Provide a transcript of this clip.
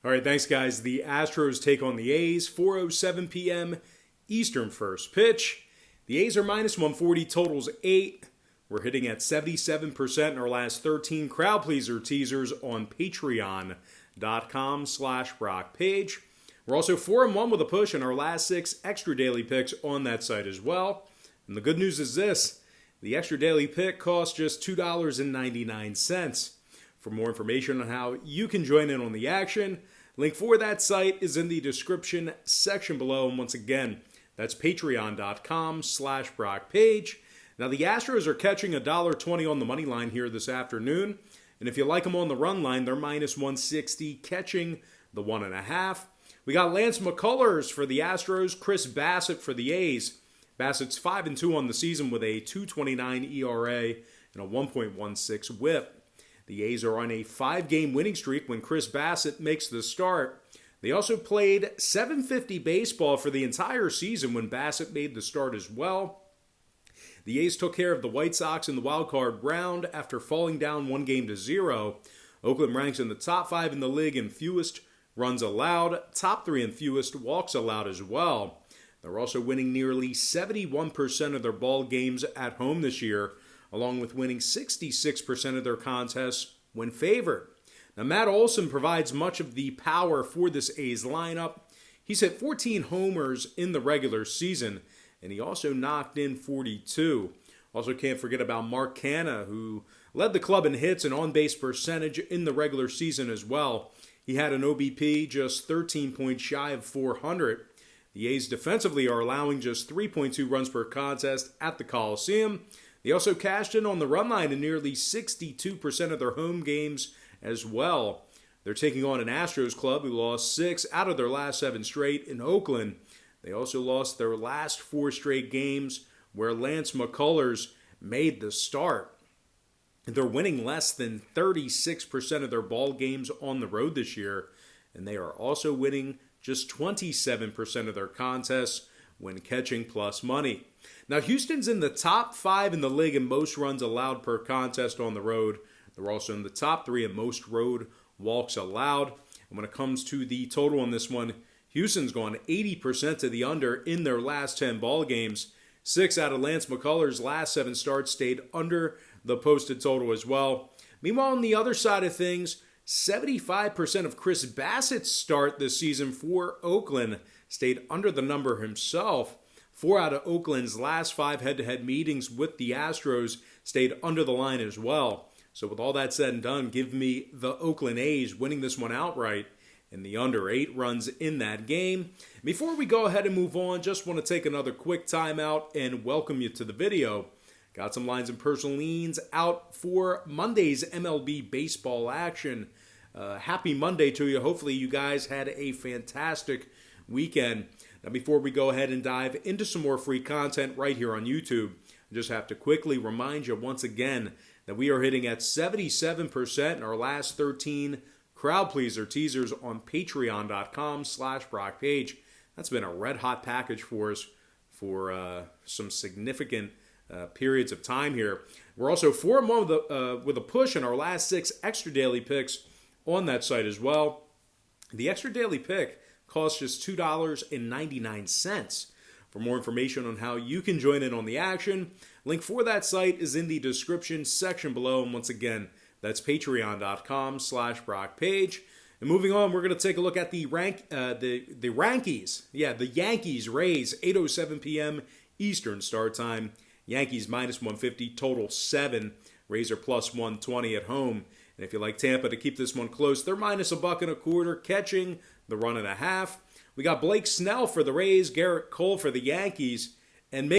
All right, thanks, guys. The Astros take on the A's, 4:07 p.m. Eastern first pitch. The A's are minus 140, totals 8. We're hitting at 77% in our last 13 crowd pleaser teasers on patreon.com/Brock Page. We're also 4-1 with a push in our last 6 extra daily picks on that site as well. And the good news is this: the extra daily pick costs just $2.99. For more information on how you can join in on the action, link for that site is in the description section below. And once again, that's patreon.com/Brock Page. Now, the Astros are catching $1.20 on the money line here this afternoon. And if you like them on the run line, they're minus 160, catching the 1.5. We got Lance McCullers for the Astros, Chris Bassett for the A's. Bassett's 5-2 on the season with a 2.29 ERA and a 1.16 WHIP. The A's are on a 5-game winning streak when Chris Bassett makes the start. They also played .750 baseball for the entire season when Bassett made the start as well. The A's took care of the White Sox in the wild-card round after falling down 1-0. Oakland ranks in the top 5 in the league in fewest runs allowed, top 3 in fewest walks allowed as well. They're also winning nearly 71% of their ball games at home this year, along with winning 66% of their contests when favored. Now, Matt Olson provides much of the power for this A's lineup. He's hit 14 homers in the regular season, and he also knocked in 42. Also can't forget about Mark Canha, who led the club in hits and on-base percentage in the regular season as well. He had an OBP just 13 points shy of 400. The A's defensively are allowing just 3.2 runs per contest at the Coliseum. They also cashed in on the run line in nearly 62% of their home games as well. They're taking on an Astros club who lost 6 out of their last 7 straight in Oakland. They also lost their last 4 straight games where Lance McCullers made the start. They're winning less than 36% of their ball games on the road this year, and they are also winning just 27% of their contests when catching plus money. Now, Houston's in the top 5 in the league in most runs allowed per contest on the road. They're also in the top 3 in most road walks allowed. And when it comes to the total on this one, Houston's gone 80% to the under in their last 10 ball games. 6 out of Lance McCullers' last 7 starts stayed under the posted total as well. Meanwhile, on the other side of things, 75% of Chris Bassett's start this season for Oakland stayed under the number himself. 4 out of Oakland's last 5 head-to-head meetings with the Astros stayed under the line as well. So with all that said and done, give me the Oakland A's winning this one outright and the under 8 runs in that game. Before we go ahead and move on, just want to take another quick timeout and welcome you to the video. Got some lines and personal leans out for Monday's MLB baseball action. Happy Monday to you. Hopefully you guys had a fantastic weekend. Now, before we go ahead and dive into some more free content right here on YouTube, I just have to quickly remind you once again that we are hitting at 77% in our last 13 crowd pleaser teasers on patreon.com/Brock Page. That's been a red hot package for us for some significant periods of time here. We're also 4-1 with a push in our last 6 extra daily picks on that site as well. The extra daily pick costs just $2.99. For more information on how you can join in on the action, link for that site is in the description section below. And once again, that's patreon.com/Brock Page. And moving on, we're going to take a look at the Yankees. Yeah, the Yankees Rays, 8:07 p.m. Eastern start time. Yankees minus 150, total 7. Rays are plus 120 at home. And if you like Tampa to keep this one close, they're minus $1.25, catching the 1.5. We got Blake Snell for the Rays, Garrett Cole for the Yankees, and